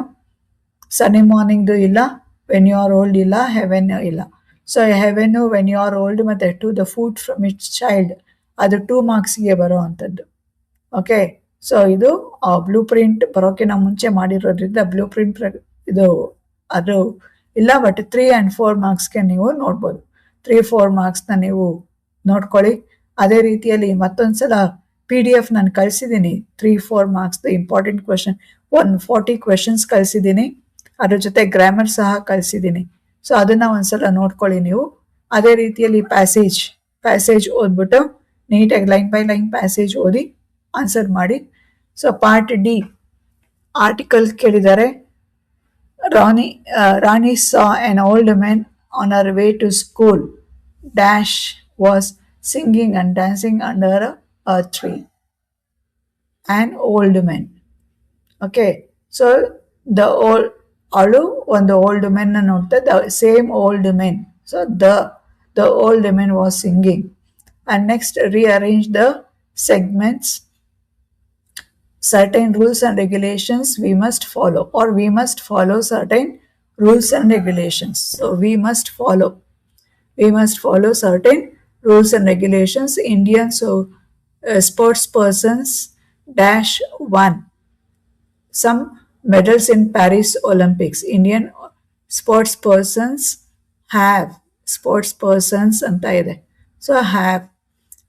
A: ಸನ್ನಿ ಮಾರ್ನಿಂಗ್ದು ಇಲ್ಲ, ವೆನ್ ಯು ಆರ್ ಓಲ್ಡ್ ಇಲ್ಲ, ಹೆವೆನ್ ಇಲ್ಲ. So heaven when you are old ಮತ್ತು to the food from its child ಅದು 2 ಮಾರ್ಕ್ಸ್ಗೆ ಬರೋ ಅಂಥದ್ದು. ಓಕೆ, ಸೊ ಇದು ಬ್ಲೂ ಪ್ರಿಂಟ್ ಬರೋಕ್ಕಿಂತ ಮುಂಚೆ ಮಾಡಿರೋದ್ರಿಂದ ಬ್ಲೂ ಪ್ರಿಂಟ್ ಇದು ಅದು ಇಲ್ಲ, ಬಟ್ 3 and 4 ಮಾರ್ಕ್ಸ್ಗೆ ನೀವು ನೋಡ್ಬೋದು. 3-4 ಮಾರ್ಕ್ಸ್ನ ನೀವು ನೋಡ್ಕೊಳ್ಳಿ. ಅದೇ ರೀತಿಯಲ್ಲಿ ಮತ್ತೊಂದ್ಸಲ PDF ನಾನು ಕಳಿಸಿದ್ದೀನಿ, 3-4 ಮಾರ್ಕ್ಸ್ದು ಇಂಪಾರ್ಟೆಂಟ್ ಕ್ವೆಶನ್ 140 ಕ್ವೆಶನ್ಸ್ ಕಳಿಸಿದ್ದೀನಿ. ಅದ್ರ ಜೊತೆ ಗ್ರಾಮರ್ ಸಹ ಕಳಿಸಿದ್ದೀನಿ. ಸೊ ಅದನ್ನು ಒಂದ್ಸಲ ನೋಡ್ಕೊಳ್ಳಿ ನೀವು. ಅದೇ ರೀತಿಯಲ್ಲಿ ಪ್ಯಾಸೇಜ್ ಓದ್ಬಿಟ್ಟು ನೀಟಾಗಿ ಲೈನ್ ಬೈ ಲೈನ್ ಪ್ಯಾಸೇಜ್ ಓದಿ ಆನ್ಸರ್ ಮಾಡಿ. ಸೊ ಪಾರ್ಟ್ ಡಿ ಆರ್ಟಿಕಲ್ ಕೇಳಿದ್ದಾರೆ. ರಾಣಿ saw an old man on her way to school. Dash was singing and dancing under a tree. An old man. Okay, so ಅವಳು ಒಂದು old men ನೋಡ್ತಾ, the same old men. So the old men was singing. And next, rearrange the segments. Certain rules and regulations we must follow, or we must follow certain rules and regulations. So we must follow certain rules and regulations. Indian sports persons dash won some medals in Paris Olympics. Indian sports persons anta ide. So have.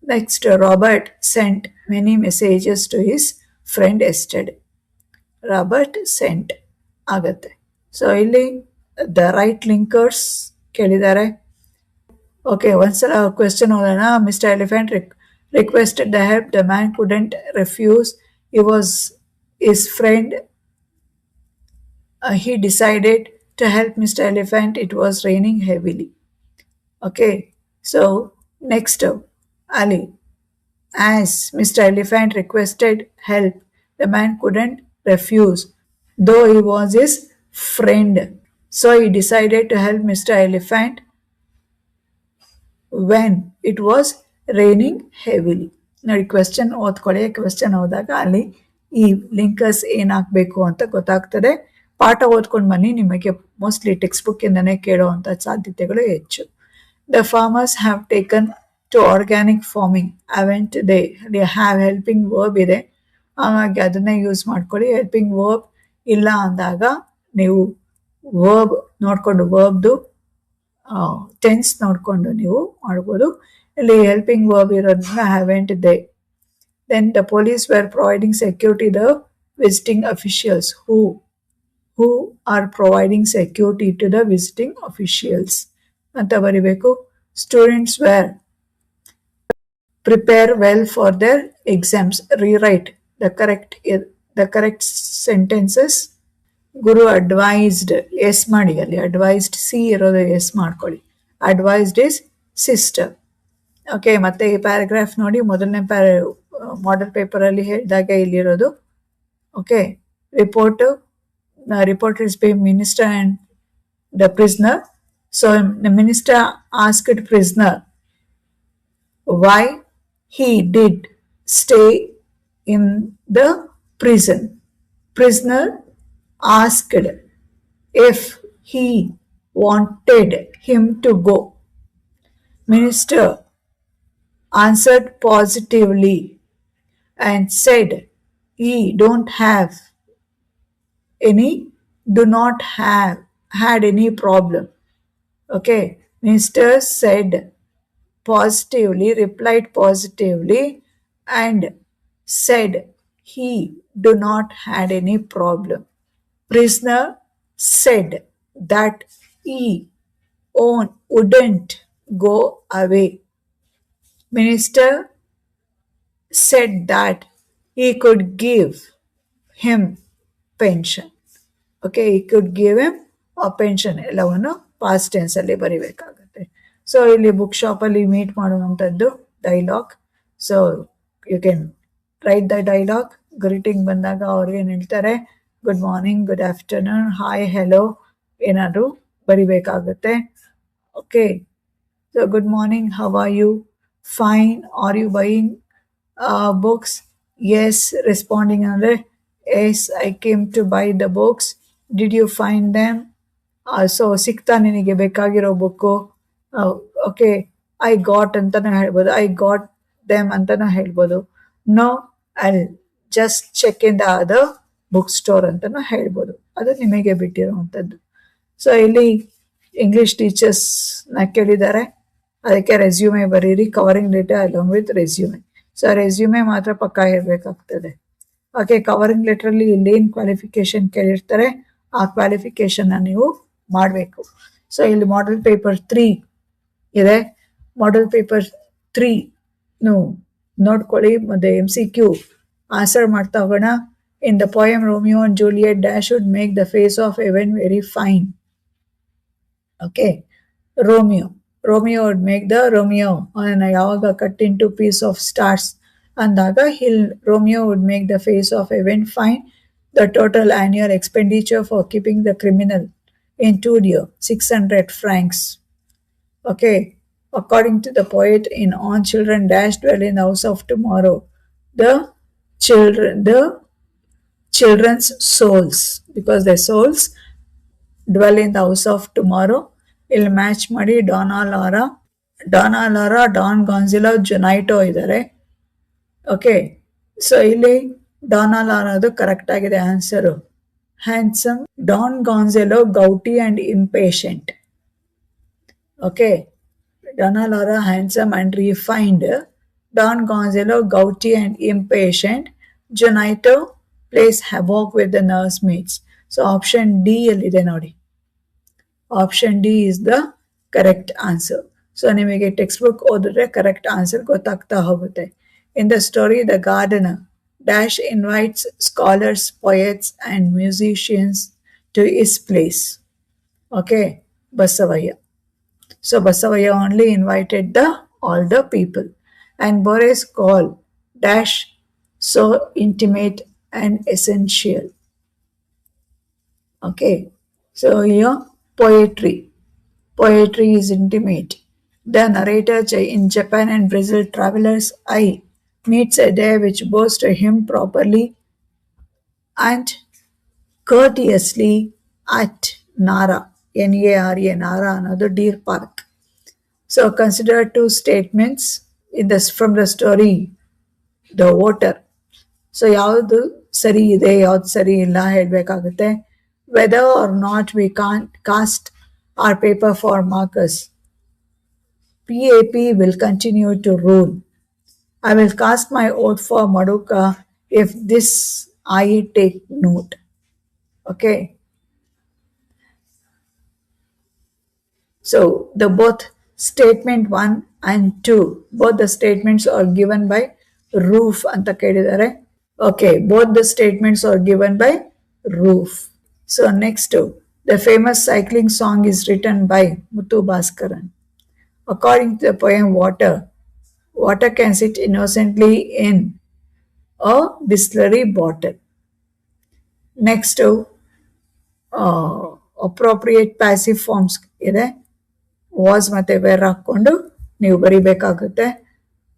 A: Next, Robert sent many messages to his friend yesterday. Robert sent ಆಗುತ್ತೆ. So ಇಲ್ಲಿ the right linkers ಕೇಳಿದ್ದಾರೆ. Okay, ಒಂದ್ಸಲ question ಓದೋಣ. Mister elephant requested the help. The man couldn't refuse. He was his friend. He decided to help Mr. Elephant. It was raining heavily. Okay, so next, Ali. As Mr. Elephant requested help, the man couldn't refuse, though he was his friend. So he decided to help Mr. Elephant when it was raining heavily. ನೋಡಿ, question ಓದ್ಕೊಳ್ಳಿ. Question ಓದಾಗ ಅಲ್ಲಿ ಈ linkers ಏನಾಗಬೇಕು ಅಂತ ಗೊತ್ತಾಗ್ತದೆ. ಪಾಠ ಓದ್ಕೊಂಡು ಬನ್ನಿ, ನಿಮಗೆ ಮೋಸ್ಟ್ಲಿ ಟೆಕ್ಸ್ಟ್ ಬುಕ್ಕಿಂದನೇ ಕೇಳೋವಂಥ ಸಾಧ್ಯತೆಗಳು ಹೆಚ್ಚು. The farmers have taken to organic farming. Haven't they have helping verb ಇದೆ, ಹಾಗಾಗಿ ಅದನ್ನೇ ಯೂಸ್ ಮಾಡ್ಕೊಳ್ಳಿ. ಹೆಲ್ಪಿಂಗ್ ವರ್ಬ್ ಇಲ್ಲ ಅಂದಾಗ ನೀವು ವರ್ಬ್ ನೋಡಿಕೊಂಡು, ವರ್ಬ್ದು ಟೆನ್ಸ್ ನೋಡಿಕೊಂಡು ನೀವು ಮಾಡ್ಬೋದು. ಇಲ್ಲಿ ಹೆಲ್ಪಿಂಗ್ ವರ್ಬ್ ಇರೋದ್ರಿಂದ haven't they. Then the police were providing security the visiting officials. Who are providing security to the visiting officials ಅಂತ ಬರಿಬೇಕು. Students were prepare well for their exams. Rewrite the correct sentences. Guru advised. Yes ಮಾಡಿ, ಅಲ್ಲಿ advised C ಇರೋದು yes ಮಾಡ್ಕೊಳ್ಳಿ. Advised is sister. Okay, ಮತ್ತೆ ಈ paragraph ನೋಡಿ. ಮೊದಲನೇ ಮಾಡೆಲ್ ಪೇಪರಲ್ಲಿ ಹೇಳಿದಾಗ ಇಲ್ಲಿರೋದು. Okay, reporter is by minister and the prisoner. So the minister asked prisoner why he did stay in the prison. Prisoner asked if he wanted him to go. Minister answered positively and said he do not have had any problem. Okay, Minister said positively, replied positively and said he do not had any problem. Prisoner said that he wouldn't go away. Minister said that he could give him pension. Okay, he could give him a pension. ಎಲ್ಲವನ್ನು past tense ಅಲ್ಲಿ ಬರಿಬೇಕಾಗುತ್ತೆ. ಸೊ ಇಲ್ಲಿ book ಶಾಪಲ್ಲಿ meet ಮಾಡುವಂಥದ್ದು dialogue. So you can write the dialogue. Greeting ಬಂದಾಗ ಅವ್ರಿಗೆ ಏನು ಹೇಳ್ತಾರೆ, good morning, good afternoon, hi, hello ಏನಾದರೂ ಬರಿಬೇಕಾಗುತ್ತೆ. Okay, so good morning, how are you? Fine. Are you buying books? Yes. Responding under yes, I came to buy the books. Did you find them? So ಸಿಕ್ತಾ ನಿನಗೆ ಬೇಕಾಗಿರೋ book? Okay, I got ಅಂತಲೂ ಹೇಳ್ಬೋದು, I got them ಅಂತಲೂ ಹೇಳ್ಬೋದು. No, I just check in the other book store ಅಂತಲೂ ಹೇಳ್ಬೋದು. ಅದು ನಿಮಗೆ ಬಿಟ್ಟಿರುವಂಥದ್ದು. ಸೊ ಇಲ್ಲಿ ಇಂಗ್ಲೀಷ್ ಟೀಚರ್ಸ್ನ ಕೇಳಿದ್ದಾರೆ, ಅದಕ್ಕೆ ರೆಸ್ಯೂಮೆ ಬರೀರಿ, covering letter along with resume. So resume ಮಾತ್ರ ಪಕ್ಕ ಇರಬೇಕಾಗ್ತದೆ. ಓಕೆ, ಕವರಿಂಗ್ ಲೆಟ್ರಲ್ಲಿ ಇಲ್ಲೇನು ಕ್ವಾಲಿಫಿಕೇಶನ್ ಕೇಳಿರ್ತಾರೆ ಆ ಕ್ವಾಲಿಫಿಕೇಶನ್ನ ನೀವು ಮಾಡಬೇಕು. ಸೊ ಇಲ್ಲಿ ಮಾಡೆಲ್ ಪೇಪರ್ 3 ಇದೆ. ಮಾಡೆಲ್ ಪೇಪರ್ 3 ನೋಡ್ಕೊಳ್ಳಿ. ಮತ್ತೆ MCQ ಆನ್ಸರ್ ಮಾಡ್ತಾ ಹೋಗೋಣ. In the poem Romeo and Juliet dash would make the face of heaven very fine. Okay, Romeo would make the Romeo ಯಾವಾಗ cut into piece of stars ಅಂದಾಗ Romeo would make the face of heaven fine. The total annual expenditure for keeping the criminal in 2 years, 600 francs. Okay, according to the poet in On Children Dash Dwell in the House of Tomorrow, the children's souls, because their souls dwell in the house of tomorrow. Il match ಮಾಡಿ Donna Laura, Don Gonzalo, Jonito ಇದ್ದಾರೆ. Okay, so ಇಲ್ಲಿ Dona ಲಾರಾದು correct ಆಗಿದೆ answer. Handsome, Don Gonzalo gouty and impatient. Okay, Dona Laura handsome and refined, Don Gonzalo gouty and impatient, Juanito plays havoc with the nurse maids. So option D ಅಲ್ಲಿದೆ ನೋಡಿ, option D is the correct answer. So ನಿಮಗೆ text book ಓದಿದ್ರೆ correct answer ಗೊತ್ತಾಗ್ತಾ ಹೋಗುತ್ತೆ. In the story, the gardener Dash invites scholars, poets, and musicians to his place. Okay, Basavaya. So Basavaya only invited all the people. And Boris called Dash so intimate and essential. Okay, so here poetry. Poetry is intimate. The narrator in Japan and Brazil traveler's eye meets a day which bows to him properly and courteously at Nara, N-A-R-A, Nara, another deer park. So consider 2 statements from the story, The Water. So ಯಾವುದು ಸರಿ ಇದೆ, ಯಾವ್ದು ಸರಿ ಇಲ್ಲ ಹೇಳಬೇಕಾಗುತ್ತೆ. Whether or not we can't cast our paper for markers, PAP will continue to rule. I will cast my vote for Maduka if this I take note. Okay. So the both statement 1 and 2, both the statements are given by Roof anta kelidare. Okay, both the statements are given by Roof. So next, the famous cycling song is written by Muthu Bhaskaran. According to the poem Water can sit innocently in a distillery bottle. Next, appropriate passive forms ಇದೆ. Was ಮತ್ತು wear ಹಾಕ್ಕೊಂಡು ನೀವು ಬರಿಬೇಕಾಗುತ್ತೆ.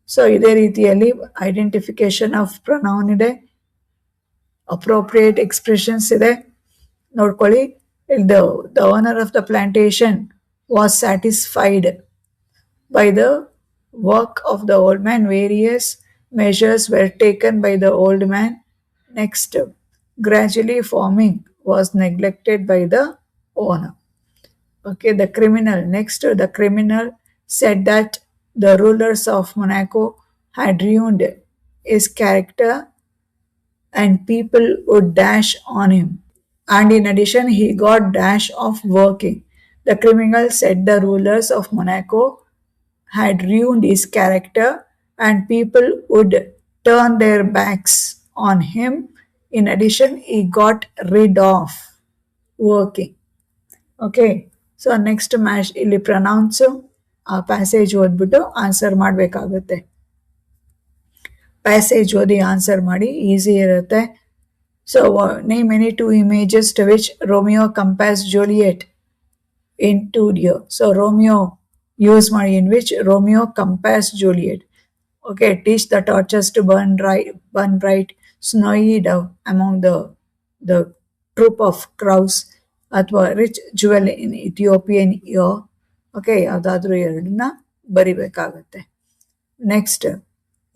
A: So ಇದೇ ರೀತಿಯಲ್ಲಿ identification of pronoun ಇದೆ, appropriate expressions ಇದೆ. ನೋಡ್ಕೊಳ್ಳಿ, the owner of the plantation was satisfied by the work of the old man. Various measures were taken by the old man. Next, gradually farming was neglected by the owner. Okay, the criminal. Next, the criminal said that the rulers of Monaco had ruined his character and people would dash on him. And in addition, he got dash of working. The criminal said the rulers of Monaco had ruined his character and people would turn their backs on him. In addition, he got rid of working. Okay, so next match ಇಲ್ಲಿ pronounce ಆ passage ಓದ್ಬಿಟ್ಟು answer ಮಾಡಬೇಕಾಗುತ್ತೆ. Passage ಓದಿ answer ಮಾಡಿ, easy ಇರುತ್ತೆ. So name any 2 images to which Romeo compares Juliet in 2 years. So Romeo use ಮಾಡಿ, in which Romeo compares Juliet. Okay, teach the torches to burn bright, snowy dove among the troop of crows, ಅಥವಾ rich jewel in Ethiopian ear. Okay, ಯಾವುದಾದ್ರೂ ಎರಡನ್ನ ಬರಿಬೇಕಾಗತ್ತೆ. Next,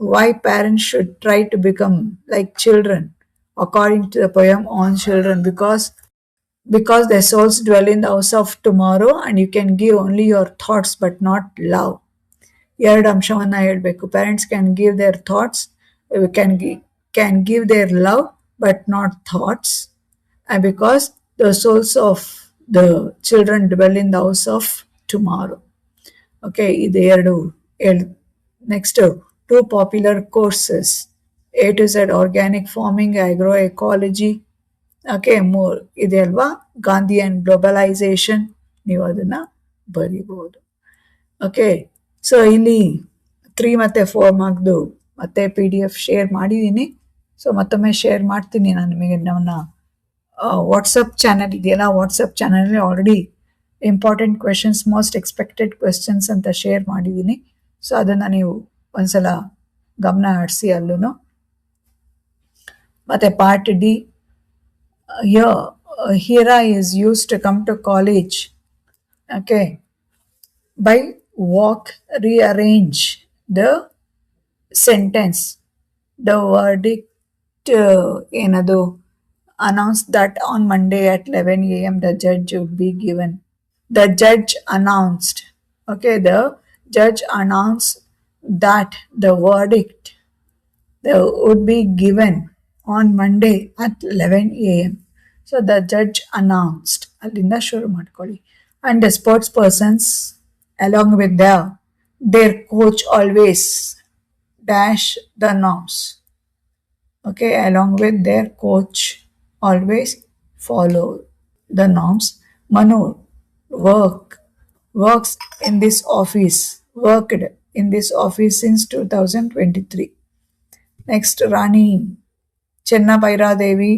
A: why parents should try to become like children according to the poem on children, because their souls dwell in the house of tomorrow and you can give only your thoughts but not love. ಎರಡು ಅಂಶವನ್ನ ಹೇಳಬೇಕು. Parents can give their thoughts, can give their love but not thoughts, because the souls of the children dwell in the house of tomorrow. Okay, ಇದು ಎರಡು next, two popular courses, A to Z organic farming, agro ecology. Okay, ಇದೆ ಅಲ್ವಾ, Gandhi and globalisation, ನೀವು ಅದನ್ನ ಬರಿಬಹುದು. Okay, so ಇಲ್ಲಿ 3 ಮತ್ತು 4 ಮಾರ್ಕ್ದು ಮತ್ತೆ PDF ಶೇರ್ ಮಾಡಿದ್ದೀನಿ. ಸೊ ಮತ್ತೊಮ್ಮೆ ಶೇರ್ ಮಾಡ್ತೀನಿ ನಾನು ನಿಮಗೆ. ನನ್ನ ವಾಟ್ಸಪ್ ಚಾನಲ್ ಇದೆಯಲ್ಲ, ವಾಟ್ಸಪ್ ಚಾನಲಲ್ಲಿ already important questions, most expected questions ಅಂತ ಶೇರ್ ಮಾಡಿದ್ದೀನಿ. ಸೊ ಅದನ್ನು ನೀವು ಒಂದ್ಸಲ ಗಮನ ಹರಿಸಿ ಅಲ್ಲೂ. ಮತ್ತು part D, Hira is used to come to college. Okay, by walk, rearrange the sentence. The verdict ಏನದು announced that on Monday at 11 a.m. the judge would be given. The judge announced. Okay, the judge announced that the verdict would be given on Monday at 11 a.m. So the judge announced. ಅಲ್ಲಿಂದ ಶುರು ಮಾಡ್ಕೊಳ್ಳಿ. And the sports persons along with their coach always dash the norms. Okay, along with their coach always follow the norms. Manu works in this office, worked in this office since 2023. Next, Rani Chennabhairadevi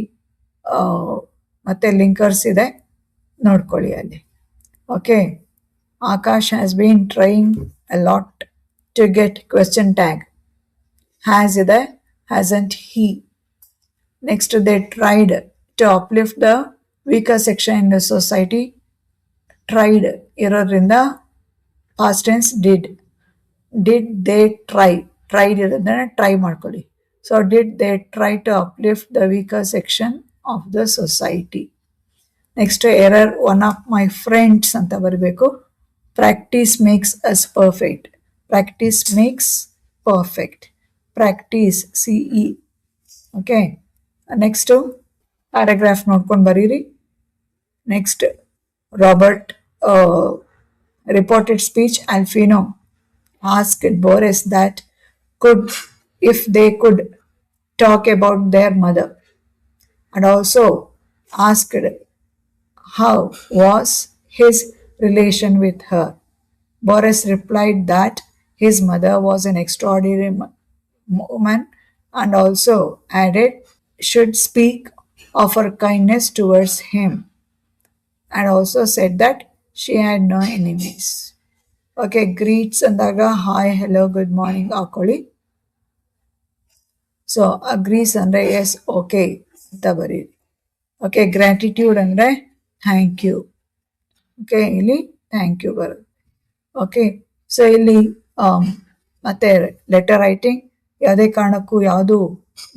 A: ಮತ್ತೆ linkers ಇದೆ, ನೋಡ್ಕೊಳ್ಳಿ ಅಲ್ಲಿ. Okay, Akash has been trying a lot to get question tag. Has ಇದೆ, hasn't he? Next, they tried to uplift the weaker section in the society. Tried ಇರೋದ್ರಿಂದ past tense did. Did they try? Tried ಇರೋದನ್ನ try ಮಾಡ್ಕೊಳ್ಳಿ. So did they try to uplift the weaker section of the society? Next, error, one of my friends ಅಂತ ಬರಬೇಕು. Practice makes us perfect. Practice makes perfect. Practice, CE. Okay. Next, paragraph ನೋಡ್ಕೊಂಡು ಬರೀರಿ. Next, Robert reported speech. Alfino asked Boris that if they could talk about their mother, and also asked how was his relation with her. Boris replied that his mother was an extraordinary woman, and also added should speak of her kindness towards him, and also said that she had no enemies. Okay, greets ಅಂದಾಗ hi, hello, good morning ಹಾಕೊಳ್ಳಿ. So agrees ಅಂದರೆ S, okay ಅಂತ ಬರೀರಿ. Okay, gratitude ಅಂದರೆ thank you. Okay, ಇಲ್ಲಿ thank you ಬರುತ್ತೆ. Okay, so ಇಲ್ಲಿ ಮತ್ತೆ ಲೆಟರ್ ರೈಟಿಂಗ್ ಯಾವುದೇ ಕಾರಣಕ್ಕೂ ಯಾವುದು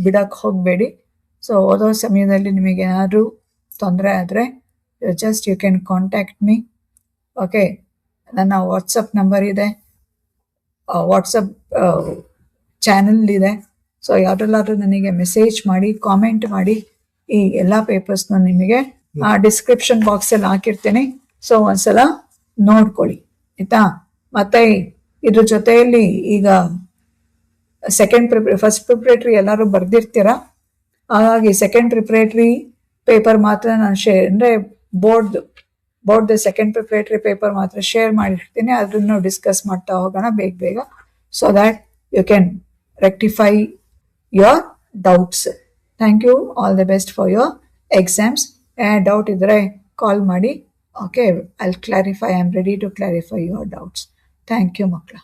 A: ಬಿಡಕ್ಕೆ ಹೋಗಬೇಡಿ. ಸೊ ಓದೋ ಸಮಯದಲ್ಲಿ ನಿಮಗೆ ಏನಾದರೂ ತೊಂದರೆ ಆದರೆ just you can contact me. Okay, ನನ್ನ ವಾಟ್ಸಪ್ ನಂಬರ್ ಇದೆ, ವಾಟ್ಸಪ್ ಚಾನಲ್ ಇದೆ. ಸೊ ಯಾವ್ದ್ರಲ್ಲಾದ್ರೂ ನನಗೆ ಮೆಸೇಜ್ ಮಾಡಿ, ಕಾಮೆಂಟ್ ಮಾಡಿ. ಈ ಎಲ್ಲ ಪೇಪರ್ಸ್ನ ನಿಮಗೆ ಡಿಸ್ಕ್ರಿಪ್ಷನ್ ಬಾಕ್ಸಲ್ಲಿ ಹಾಕಿರ್ತೀನಿ. ಸೊ ಒಂದ್ಸಲ ನೋಡ್ಕೊಳ್ಳಿ ಆಯ್ತಾ. ಮತ್ತೆ ಇದ್ರ ಜೊತೆಯಲ್ಲಿ ಈಗ ಫಸ್ಟ್ ಪ್ರಿಪ್ರೇಟ್ರಿ ಎಲ್ಲರೂ ಬರ್ದಿರ್ತೀರ. ಹಾಗಾಗಿ ಸೆಕೆಂಡ್ ಪ್ರಿಪ್ರೇಟ್ರಿ ಪೇಪರ್ ಮಾತ್ರ ನಾನು ಅಂದರೆ ಬೋರ್ಡ್ದು ಸೆಕೆಂಡ್ ಪ್ರಿಪ್ರೇಟರಿ ಪೇಪರ್ ಮಾತ್ರ ಶೇರ್ ಮಾಡಿರ್ತೀನಿ. ಅದನ್ನು ಡಿಸ್ಕಸ್ ಮಾಡ್ತಾ ಹೋಗೋಣ ಬೇಗ, so that you can rectify your doubts. Thank you. All the best for your exams. Doubt idre call ಮಾಡಿ. Okay, I'll clarify. I'm ready to clarify your doubts. Thank you ಮಕ್ಕಳ.